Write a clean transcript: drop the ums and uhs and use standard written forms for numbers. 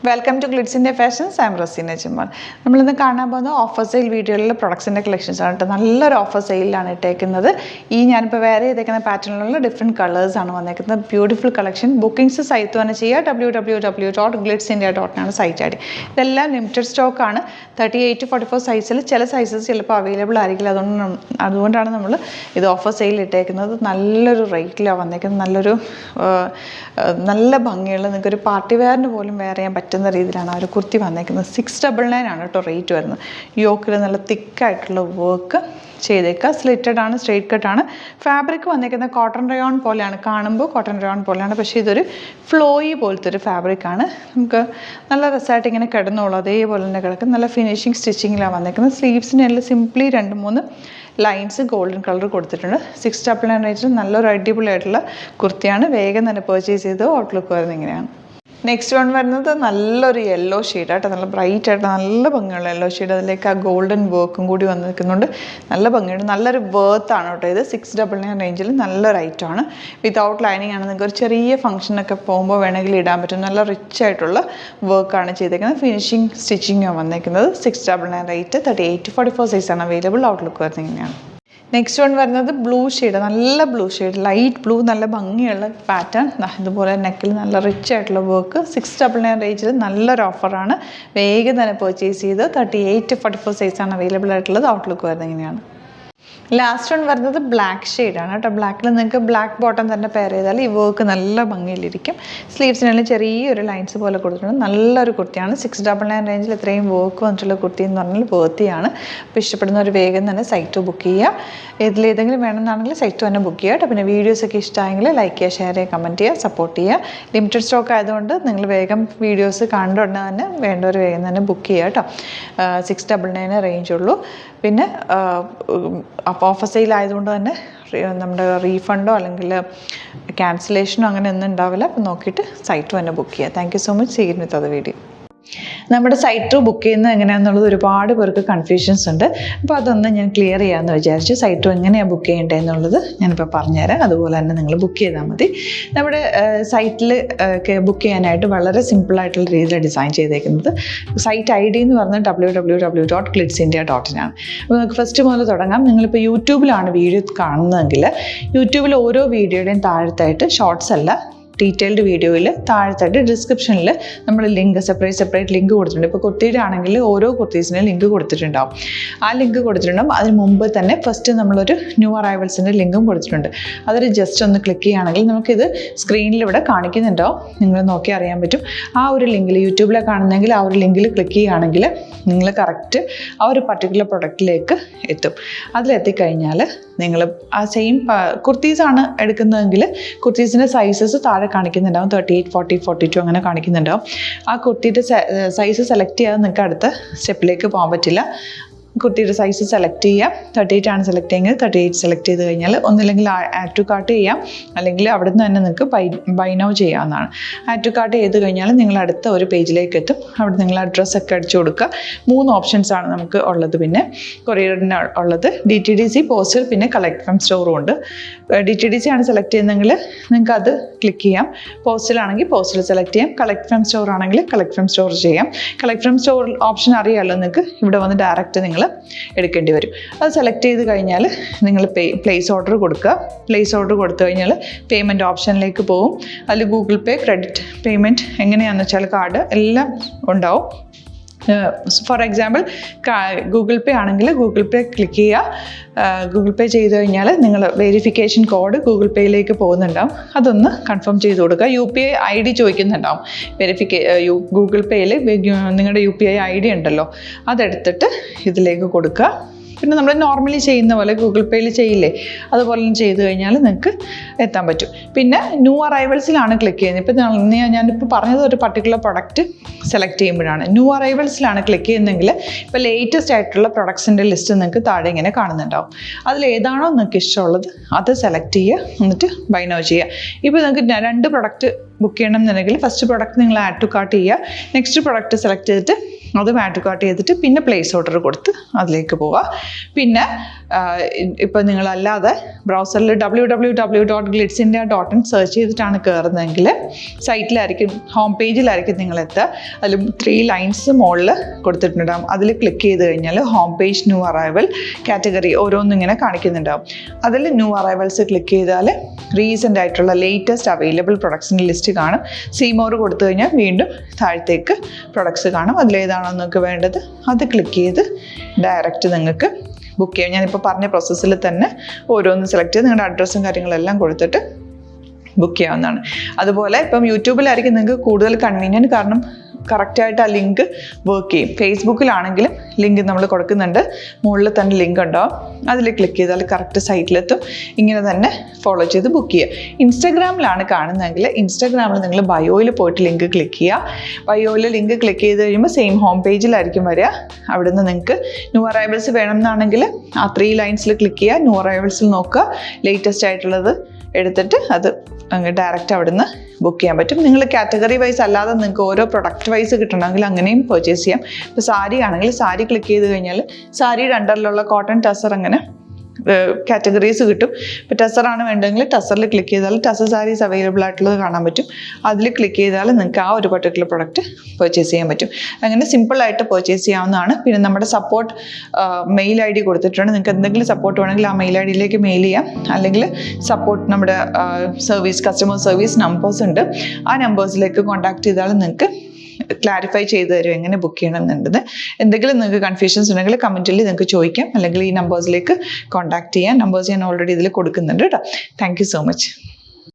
Welcome to glitz India fashions. I am Raseena Chemman. നമ്മളിന്ന് കാണാൻ പോകുന്നത് ഓഫർ സെയിൽ വീഡിയോയിലുള്ള പ്രൊഡക്ട്സിൻ്റെ കളക്ഷൻസ് ആണ് കേട്ടോ. നല്ലൊരു ഓഫർ സെയിലാണ് ഇട്ടേക്കുന്നത്. ഞാനിപ്പോൾ വേറെ ചെയ്തേക്കുന്ന പാറ്റേണിലുള്ള ഡിഫറെൻറ്റ് കളേഴ്സാണ് വന്നേക്കുന്നത്. Beautiful collection. ബുക്കിംഗ്സ് സൈറ്റ് തന്നെ ചെയ്യുക. www.glitzindia.in ആണ് സൈറ്റ് ഐ ഡി. ഇതെല്ലാം ലിമിറ്റഡ് സ്റ്റോക്കാണ്. 38 to 44 സൈസിൽ ചില സൈസസ് ചിലപ്പോൾ അവൈലബിൾ ആയിരിക്കില്ല. അതുകൊണ്ടാണ് നമ്മൾ ഇത് ഓഫർ സെയിൽ ഇട്ടേക്കുന്നത്. നല്ലൊരു റേറ്റിലാണ് വന്നേക്കുന്നത്. നല്ല ഭംഗിയുള്ള നിങ്ങൾക്കൊരു പാർട്ടി വെയറിന് പോലും വെയർ ചെയ്യാൻ പറ്റുന്ന രീതിയിലാണ് ആ ഒരു കുർത്തി വന്നേക്കുന്നത്. 699 ആണ് കേട്ടോ റേറ്റ് വരുന്നത്. യോക്കിൽ നല്ല തിക്കായിട്ടുള്ള വർക്ക് ചെയ്തേക്കുക. സ്ലിറ്റഡ് ആണ്, സ്ട്രെയിറ്റ് കട്ടാണ്. ഫാബ്രിക് വന്നേക്കുന്നത് കോട്ടൺ റയോൺ പോലെയാണ്. കാണുമ്പോൾ കോട്ടൺ റയോൺ പോലെയാണ്, പക്ഷേ ഇതൊരു ഫ്ലോയി പോലത്തെ ഒരു ഫാബ്രിക്കാണ്. നമുക്ക് നല്ല രസമായിട്ട് ഇങ്ങനെ കിടന്നോളൂ. അതേപോലെ തന്നെ കിടക്കും. നല്ല ഫിനിഷിങ് സ്റ്റിച്ചിങ്ങിലാണ് വന്നേക്കുന്നത്. സ്ലീവ്സിനെല്ലാം സിംപ്ലി 2-3 ലൈൻസ് ഗോൾഡൻ കളർ കൊടുത്തിട്ടുണ്ട്. 699 റേറ്റിൽ നല്ലൊരു അടിപൊളിയായിട്ടുള്ള കുർത്തിയാണ്. വേഗം തന്നെ പർച്ചേസ് ചെയ്ത് ഔട്ട്ലുക്ക് വരുന്നത് ഇങ്ങനെയാണ്. നെക്സ്റ്റ് വൺ വരുന്നത് നല്ലൊരു യെല്ലോ ഷെയ്ഡായിട്ട്, നല്ല ബ്രൈറ്റ് ആയിട്ട് നല്ല ഭംഗിയുള്ള യെല്ലോ ഷെയ്ഡ്. അതിലേക്ക് ആ ഗോൾഡൻ വർക്കും കൂടി വന്ന് നിൽക്കുന്നുണ്ട്. നല്ല ഭംഗിയുണ്ട്. നല്ലൊരു വേർത്താണ് കേട്ടോ ഇത്. 699 റേഞ്ചിൽ നല്ലൊരു ഐറ്റമാണ്. വിതൗട്ട് ലൈനിങ് ആണ്. നിങ്ങൾക്ക് ഒരു ചെറിയ ഫംഗ്ഷനൊക്കെ പോകുമ്പോൾ വേണമെങ്കിൽ ഇടാൻ പറ്റും. നല്ല റിച്ച് ആയിട്ടുള്ള വർക്കാണ് ചെയ്തേക്കുന്നത്. ഫിനിഷിങ് സ്റ്റിച്ചിങ്ങാണ് വന്നേക്കുന്നത്. 699 റേറ്റ്. 38 to 44 സൈസാണ് അവൈലബിൾ. ഔട്ട്ലുക്ക് വരുന്നത് ഇങ്ങനെയാണ്. നെക്സ്റ്റ് വൺ വരുന്നത് ബ്ലൂ ഷെയ്ഡ്, നല്ല ബ്ലൂ ഷെയ്ഡ്, ലൈറ്റ് ബ്ലൂ, നല്ല ഭംഗിയുള്ള പാറ്റേൺ. ഇതുപോലെ നെക്കിൽ നല്ല റിച്ച് ആയിട്ടുള്ള വർക്ക്. 699 റേഞ്ചിൽ നല്ലൊരു ഓഫറാണ്. വേഗം തന്നെ പർച്ചേസ് ചെയ്ത് 38 to 44 സൈസാണ് അവൈലബിൾ ആയിട്ടുള്ളത്. ഔട്ട്ലുക്ക് വരുന്നത് ഇങ്ങനെയാണ്. ലാസ്റ്റ് വൺ വരുന്നത് ബ്ലാക്ക് ഷെയ്ഡാണ് കേട്ടോ. ബ്ലാക്കിൽ നിങ്ങൾക്ക് ബ്ലാക്ക് ബോട്ടം തന്നെ പെയർ ചെയ്താൽ ഈ വർക്ക് നല്ല ഭംഗിയിലിരിക്കും. സ്ലീവ്സിനുള്ള ചെറിയൊരു ലൈൻസ് പോലെ കൊടുത്തിട്ടുണ്ട്. നല്ലൊരു കുർത്തിയാണ്. 699 റേഞ്ചിൽ ഇത്രയും വർക്ക് വന്നിട്ടുള്ള കുർത്തി എന്ന് പറഞ്ഞാൽ വേർത്തിയാണ്. അപ്പോൾ ഇഷ്ടപ്പെടുന്നവർ വേഗം തന്നെ സൈറ്റ് ബുക്ക് ചെയ്യുക. ഇതിലേതെങ്കിലും വേണമെന്നാണെങ്കിൽ സൈറ്റ് തന്നെ ബുക്ക് ചെയ്യുക കേട്ടോ. പിന്നെ വീഡിയോസൊക്കെ ഇഷ്ടമായെങ്കിൽ ലൈക്ക് ചെയ്യുക, ഷെയർ ചെയ്യുക, കമൻറ്റ് ചെയ്യുക, സപ്പോർട്ട് ചെയ്യുക. ലിമിറ്റഡ് സ്റ്റോക്ക് ആയതുകൊണ്ട് നിങ്ങൾ വേഗം വീഡിയോസ് കണ്ട ഉടനെ തന്നെ വേണ്ടവർ വേഗം തന്നെ ബുക്ക് ചെയ്യുക കേട്ടോ. 699 റേഞ്ച് ഉള്ളൂ. പിന്നെ ഓഫർ സെയിൽ ആയതുകൊണ്ട് തന്നെ നമ്മുടെ റീഫണ്ടോ അല്ലെങ്കിൽ ക്യാൻസലേഷനോ അങ്ങനെ ഒന്നും ഉണ്ടാവില്ല. അപ്പോൾ നോക്കിയിട്ട് സൈറ്റ് തന്നെ ബുക്ക് ചെയ്യുക. Thank you so much. See you with other video. നമ്മുടെ സൈറ്റ് ബുക്ക് ചെയ്യുന്നത് എങ്ങനെയാണെന്നുള്ളത് ഒരുപാട് പേർക്ക് കൺഫ്യൂഷൻസ് ഉണ്ട്. അപ്പോൾ അതൊന്ന് ഞാൻ ക്ലിയർ ചെയ്യാമെന്ന് വിചാരിച്ചു. സൈറ്റ് എങ്ങനെയാണ് ബുക്ക് ചെയ്യേണ്ടത് എന്നുള്ളത് ഞാനിപ്പോൾ പറഞ്ഞുതരാം. അതുപോലെ തന്നെ നിങ്ങൾ ബുക്ക് ചെയ്താൽ മതി. നമ്മുടെ സൈറ്റിൽ ബുക്ക് ചെയ്യാനായിട്ട് വളരെ സിമ്പിളായിട്ടുള്ള രീതിയിൽ ഡിസൈൻ ചെയ്തേക്കുന്നത്. സൈറ്റ് ഐ ഡി എന്ന് പറഞ്ഞാൽ www.glitzindia.in ആണ്. അപ്പോൾ നമുക്ക് ഫസ്റ്റ് മുതൽ തുടങ്ങാം. നിങ്ങളിപ്പോൾ യൂട്യൂബിലാണ് വീഡിയോ കാണുന്നതെങ്കിൽ യൂട്യൂബിൽ ഓരോ വീഡിയോയുടെയും താഴത്തായിട്ട് ഷോർട്സ് അല്ല, ഡീറ്റെയിൽഡ് വീഡിയോയിൽ താഴത്തായിട്ട് ഡിസ്ക്രിപ്ഷനിൽ നമ്മൾ ലിങ്ക് സെപ്പറേറ്റ് ലിങ്ക് കൊടുത്തിട്ടുണ്ട്. ഇപ്പോൾ കുർത്തിയുടെ ആണെങ്കിൽ ഓരോ കുർത്തീസിനും ലിങ്ക് കൊടുത്തിട്ടുണ്ടാവും. ആ ലിങ്ക് കൊടുത്തിട്ടുണ്ടാവും. അതിന് മുമ്പ് തന്നെ ഫസ്റ്റ് നമ്മളൊരു ന്യൂ അറൈവൽസിൻ്റെ ലിങ്കും കൊടുത്തിട്ടുണ്ട്. അതിൽ ജസ്റ്റ് ഒന്ന് ക്ലിക്ക് ചെയ്യുകയാണെങ്കിൽ നമുക്കിത് സ്ക്രീനിൽ ഇവിടെ കാണിക്കുന്നുണ്ടാവും. നിങ്ങൾ നോക്കി അറിയാൻ പറ്റും. ആ ഒരു ലിങ്കിൽ യൂട്യൂബിലെ കാണുന്നെങ്കിൽ ആ ഒരു ലിങ്കിൽ ക്ലിക്ക് ചെയ്യുകയാണെങ്കിൽ നിങ്ങൾ കറക്റ്റ് ആ ഒരു പർട്ടിക്കുലർ പ്രൊഡക്റ്റിലേക്ക് എത്തും. അതിലെത്തിക്കഴിഞ്ഞാൽ നിങ്ങൾ ആ സെയിം കുർത്തീസാണ് എടുക്കുന്നതെങ്കിൽ കുർത്തീസിൻ്റെ സൈസസ് താഴെ കാണിക്കുന്നുണ്ടാവും. 38, 40, 42 അങ്ങനെ കാണിക്കുന്നുണ്ടാവും. ആ കുർത്തിയുടെ സൈസ് സെലക്ട് ചെയ്യാതെ നിങ്ങൾക്ക് അടുത്ത സ്റ്റെപ്പിലേക്ക് പോകാൻ പറ്റില്ല. കുർത്തിയുടെ സൈസ് സെലക്ട് ചെയ്യുക. 38 ആണ് സെലക്ട് ചെയ്യുന്നത്. 38 സെലക്ട് ചെയ്ത് കഴിഞ്ഞാൽ ഒന്നില്ലെങ്കിൽ ആഡ് ടു കാർട്ട് ചെയ്യാം, അല്ലെങ്കിൽ അവിടെ നിന്ന് തന്നെ നിങ്ങൾക്ക് ബൈ നൗ ചെയ്യാവുന്നതാണ്. ആഡ് ടു കാർട്ട് ചെയ്ത് കഴിഞ്ഞാൽ നിങ്ങൾ അടുത്ത ഒരു പേജിലേക്ക് എത്തും. അവിടെ നിങ്ങൾ അഡ്രസ്സൊക്കെ അടിച്ചു കൊടുക്കുക. 3 ഓപ്ഷൻസാണ് നമുക്ക് ഉള്ളത്. പിന്നെ കൊറിയറിന് ഉള്ളത് DTDC, പോസ്റ്റൽ, പിന്നെ കളക്ട് ഫ്രം സ്റ്റോറും ഉണ്ട്. DTDC ആണ് സെലക്ട് ചെയ്യുന്നതെങ്കിൽ നിങ്ങൾക്ക് അത് ക്ലിക്ക് ചെയ്യാം. പോസ്റ്റലാണെങ്കിൽ പോസ്റ്റൽ സെലക്ട് ചെയ്യാം. കളക്ട് ഫ്രം സ്റ്റോർ ആണെങ്കിൽ കളക്ട് ഫ്രം സ്റ്റോർ ചെയ്യാം. കളക്ട് ഫ്രം സ്റ്റോർ ഓപ്ഷൻ അറിയാമല്ലോ നിങ്ങൾക്ക്. ഇവിടെ വന്ന് ഡയറക്റ്റ് നിങ്ങൾ എടുക്കേണ്ടി വരും. അത് സെലക്ട് ചെയ്ത് കഴിഞ്ഞാൽ നിങ്ങൾ പ്ലേസ് ഓർഡർ കൊടുക്കുക. പ്ലേസ് ഓർഡർ കൊടുത്തു കഴിഞ്ഞാൽ പേയ്മെൻറ്റ് ഓപ്ഷനിലേക്ക് പോകും. അതിൽ ഗൂഗിൾ പേ, ക്രെഡിറ്റ് പേയ്മെൻറ്റ് എങ്ങനെയാണെന്ന് വെച്ചാൽ കാർഡ് എല്ലാം ഉണ്ടാവും. ഫോർ എക്സാമ്പിൾ ഗൂഗിൾ പേ ആണെങ്കിൽ ഗൂഗിൾ പേ ക്ലിക്ക് ചെയ്യുക. ഗൂഗിൾ പേ ചെയ്ത് കഴിഞ്ഞാൽ നിങ്ങൾ വെരിഫിക്കേഷൻ കോഡ് ഗൂഗിൾ പേയിലേക്ക് പോകുന്നുണ്ടാവും. അതൊന്ന് കൺഫേം ചെയ്ത് കൊടുക്കുക. UPI ID ചോദിക്കുന്നുണ്ടാവും. ഗൂഗിൾ പേയിൽ നിങ്ങളുടെ UPI ID ഉണ്ടല്ലോ, അതെടുത്തിട്ട് ഇതിലേക്ക് കൊടുക്കുക. പിന്നെ നമ്മൾ നോർമലി ചെയ്യുന്ന പോലെ ഗൂഗിൾ പേയിൽ ചെയ്യില്ലേ, അതുപോലെ ചെയ്ത് കഴിഞ്ഞാൽ നിങ്ങൾക്ക് എത്താൻ പറ്റും. പിന്നെ ന്യൂ അറൈവൽസിലാണ് ക്ലിക്ക് ചെയ്യുന്നത്. ഇപ്പോൾ ഞാനിപ്പോൾ പറഞ്ഞത് ഒരു പർട്ടിക്കുലർ പ്രൊഡക്റ്റ് സെലക്ട് ചെയ്യുമ്പോഴാണ്. ന്യൂ അറൈവൽസിലാണ് ക്ലിക്ക് ചെയ്യുന്നതെങ്കിൽ ഇപ്പോൾ ലേറ്റസ്റ്റ് ആയിട്ടുള്ള പ്രൊഡക്ട്സിൻ്റെ ലിസ്റ്റ് നിങ്ങൾക്ക് താഴെ ഇങ്ങനെ കാണുന്നുണ്ടാവും. അതിലേതാണോ നിങ്ങൾക്ക് ഇഷ്ടമുള്ളത് അത് സെലക്ട് ചെയ്യുക, എന്നിട്ട് ബൈ നൗ ചെയ്യുക. ഇപ്പോൾ നിങ്ങൾക്ക് 2 പ്രൊഡക്റ്റ് ബുക്ക് ചെയ്യണം എന്നുണ്ടെങ്കിൽ ഫസ്റ്റ് പ്രൊഡക്റ്റ് നിങ്ങൾ ആഡ് ടു കാർട്ട് ചെയ്യുക. നെക്സ്റ്റ് പ്രൊഡക്റ്റ് സെലക്ട് ചെയ്തിട്ട് അത് ആഡ് ടു കാർട്ട് ചെയ്തിട്ട് പിന്നെ പ്ലേസ് ഓർഡർ കൊടുത്ത് അതിലേക്ക് പോവുക. പിന്നെ ഇപ്പോൾ നിങ്ങളല്ലാതെ ബ്രൗസറിൽ www.glitzindia.in സെർച്ച് ചെയ്തിട്ടാണ് കയറുന്നതെങ്കിൽ സൈറ്റിലായിരിക്കും, ഹോം പേജിലായിരിക്കും നിങ്ങളെത്തുക. അതിൽ 3 ലൈൻസ് മുകളിൽ കൊടുത്തിട്ടുണ്ടാകും. അതിൽ ക്ലിക്ക് ചെയ്ത് കഴിഞ്ഞാൽ home page, new arrival, category ഓരോന്നിങ്ങനെ കാണിക്കുന്നുണ്ടാകും. അതിൽ ന്യൂ അറൈവൽസ് ക്ലിക്ക് ചെയ്താൽ റീസെൻ്റ് ആയിട്ടുള്ള ലേറ്റസ്റ്റ് അവൈലബിൾ പ്രൊഡക്ട്സിൻ്റെ ലിസ്റ്റ് കാണും. സീമോർ കൊടുത്തു കഴിഞ്ഞാൽ വീണ്ടും താഴത്തേക്ക് പ്രൊഡക്ട്സ് കാണും. അതിലേതാണോ നിങ്ങൾക്ക് വേണ്ടത് അത് ക്ലിക്ക് ചെയ്ത് ഡയറക്റ്റ് നിങ്ങൾക്ക് ബുക്ക് ചെയ്യാം. ഞാനിപ്പോൾ പറഞ്ഞ പ്രോസസ്സിൽ തന്നെ ഓരോന്ന് സെലക്ട് ചെയ്ത് നിങ്ങളുടെ അഡ്രസ്സും കാര്യങ്ങളെല്ലാം കൊടുത്തിട്ട് ബുക്ക് ചെയ്യാവുന്നതാണ്. അതുപോലെ ഇപ്പം യൂട്യൂബിലായിരിക്കും നിങ്ങൾക്ക് കൂടുതൽ കൺവീനിയൻറ്റ്, കാരണം കറക്റ്റായിട്ട് ആ ലിങ്ക് വർക്ക് ചെയ്യും. ഫേസ്ബുക്കിലാണെങ്കിലും ലിങ്ക് നമ്മൾ കൊടുക്കുന്നുണ്ട്, മുകളിൽ തന്നെ ലിങ്ക് ഉണ്ടാവും. അതിൽ ക്ലിക്ക് ചെയ്താൽ കറക്റ്റ് സൈറ്റിലെത്തും. ഇങ്ങനെ തന്നെ ഫോളോ ചെയ്ത് ബുക്ക് ചെയ്യുക. ഇൻസ്റ്റാഗ്രാമിലാണ് കാണുന്നതെങ്കിൽ ഇൻസ്റ്റാഗ്രാമിൽ നിങ്ങൾ ബയോയിൽ പോയിട്ട് ലിങ്ക് ക്ലിക്ക് ചെയ്യുക. ബയോയിൽ ലിങ്ക് ക്ലിക്ക് ചെയ്ത് കഴിയുമ്പോൾ സെയിം ഹോം പേജിലായിരിക്കും വരിക. അവിടെ നിന്ന് നിങ്ങൾക്ക് ന്യൂ അറൈവൽസ് വേണമെന്നാണെങ്കിൽ ആ 3 ലൈൻസിൽ ക്ലിക്ക് ചെയ്യുക. ന്യൂ അറൈവൽസിൽ നോക്കുക, ലേറ്റസ്റ്റ് ആയിട്ടുള്ളത് എടുത്തിട്ട് അത് അങ്ങ് ഡയറക്റ്റ് അവിടെ നിന്ന് ബുക്ക് ചെയ്യാൻ പറ്റും. നിങ്ങൾ കാറ്റഗറി വൈസ് അല്ലാതെ നിങ്ങൾക്ക് ഓരോ പ്രൊഡക്റ്റ് വൈസ് കിട്ടണമെങ്കിൽ അങ്ങനെയും പർച്ചേസ് ചെയ്യാം. ഇപ്പോൾ സാരി ആണെങ്കിൽ സാരി ക്ലിക്ക് ചെയ്ത് കഴിഞ്ഞാൽ സാരിയുടെ അണ്ടറിലുള്ള കോട്ടൺ ടസർ അങ്ങനെ കാറ്റഗറീസ് കിട്ടും. ഇപ്പോൾ ടസറാണ് വേണ്ടതെങ്കിൽ ടസറിൽ ക്ലിക്ക് ചെയ്താൽ ടസർ സാരീസ് അവൈലബിൾ ആയിട്ടുള്ളത് കാണാൻ പറ്റും. അതിൽ ക്ലിക്ക് ചെയ്താൽ നിങ്ങൾക്ക് ആ ഒരു പർട്ടിക്കുലർ പ്രൊഡക്റ്റ് പർച്ചേസ് ചെയ്യാൻ പറ്റും. അങ്ങനെ സിമ്പിളായിട്ട് പർച്ചേസ് ചെയ്യാവുന്നതാണ്. പിന്നെ നമ്മുടെ സപ്പോർട്ട് മെയിൽ ID കൊടുത്തിട്ടുണ്ട്. നിങ്ങൾക്ക് എന്തെങ്കിലും സപ്പോർട്ട് വേണമെങ്കിൽ ആ മെയിൽ IDയിലേക്ക് മെയിൽ ചെയ്യാം. അല്ലെങ്കിൽ സപ്പോർട്ട് നമ്മുടെ കസ്റ്റമർ സർവീസ് നമ്പേഴ്സ് ഉണ്ട്. ആ നമ്പേഴ്സിലേക്ക് കോൺടാക്ട് ചെയ്താൽ നിങ്ങൾക്ക് ക്ലാരിഫൈ ചെയ്ത് തരും എങ്ങനെ ബുക്ക് ചെയ്യണമെന്നുള്ളത്. എന്തെങ്കിലും നിങ്ങൾക്ക് കൺഫ്യൂഷൻസ് ഉണ്ടെങ്കിൽ കമൻറ്റിൽ നിങ്ങൾക്ക് ചോദിക്കാം, അല്ലെങ്കിൽ ഈ നമ്പേഴ്സിലേക്ക് കോൺടാക്ട് ചെയ്യാം. നമ്പേഴ്സ് ഞാൻ ഓൾറെഡി ഇതിൽ കൊടുക്കുന്നുണ്ട് കേട്ടോ. Thank you so much.